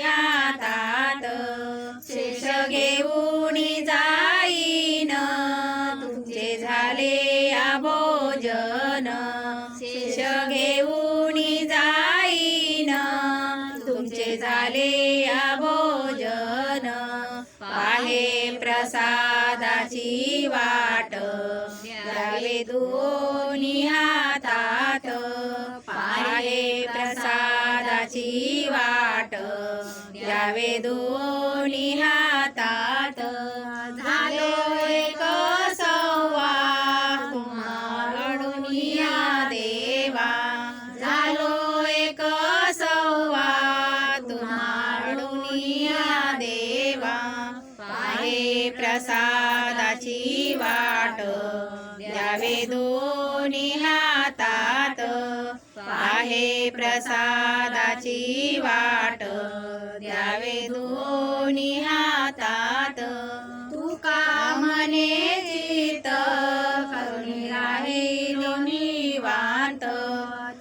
हातात, शेष घेऊन जाईन तुमचे झाले भोजन, शेष घेऊन जाईन तुमचे झाले भोजन, पाहे प्रसादाची वाट द्यावे दोन्ही हातात, पाहे प्रसादाची वाट द्यावे दोन्ही हातात, झालो एक सव्वा तुम्हाकडून या देवा, झालो एक सव्वा तुम्हाकडून या देवा, पाहे प्रसादाची वाट द्यावे दोन्ही हातात, पाहे प्रसादाची वाट द्यावे दोन्ही हातात, तुका म्हणे चित करुणी राहिलो निवांत,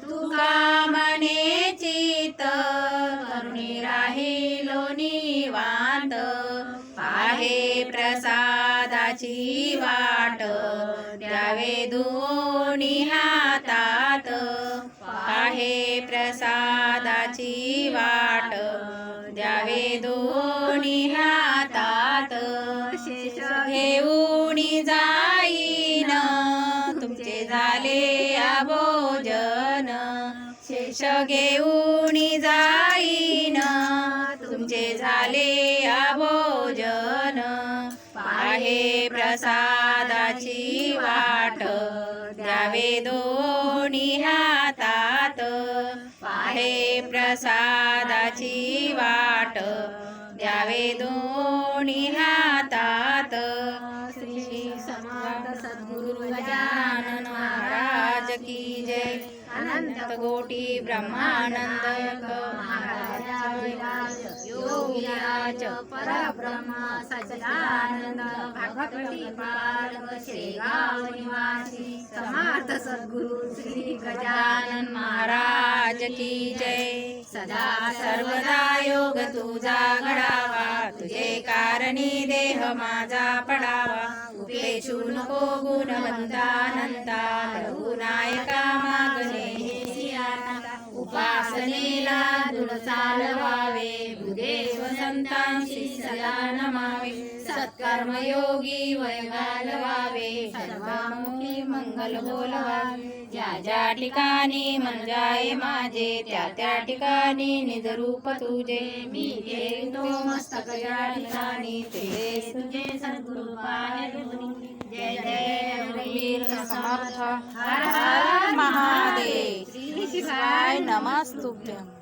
तुका म्हणे चित करुणी राहिलो निवांत, पाहे प्रसादाची वाट द्यावे दोन्ही हातात, पाहे प्रसादाची वाट द्यावे दोन्ही हातात, शेष घेऊन जाईन तुमचे झाले भोजन, शेष घेऊन जाईन तुमचे झाले भोजन, पाहे प्रसादाची वाट द्यावे दोन्ही हातात, पाहे प्रसादाची वाट द्यावे दोन्ही हातात, श्री समर्थ सद्गुरु गजानन महाराज की जय, अनंत कोटी ब्रह्मानंद महाराज योगीराज परब्रह्म सच्चिदानंद भागवत पालक शेगाव निवासी समर्थ सद्गुरु श्री गजानन महाराज की जय, सदा सर्वदा योग तुझा घडावा, तुझे कारणी देह माझा पडावा, उपेक्षू नको गुणवंतानंता, रघुनायका मागणे उपासनेला दृढ चालवावे, बुद्धेश्व संतांशी सदा नमावे, सत्कर्मयोगी वय घालवावे, सर्वामुखी मंगल बोलवावे, ज्या ज्या ठिकाणी मन जाय माझे त्या त्या ठिकाणी निज रूप तुझे, मी घेतो मस्तक ज्या ठिकाणी ते तुझे सद्गुरु पाहे दोन्ही, जय जय रघुवीर समर्थ, हर हर महादेव, श्री शिवाय नमस्तुभ्यं.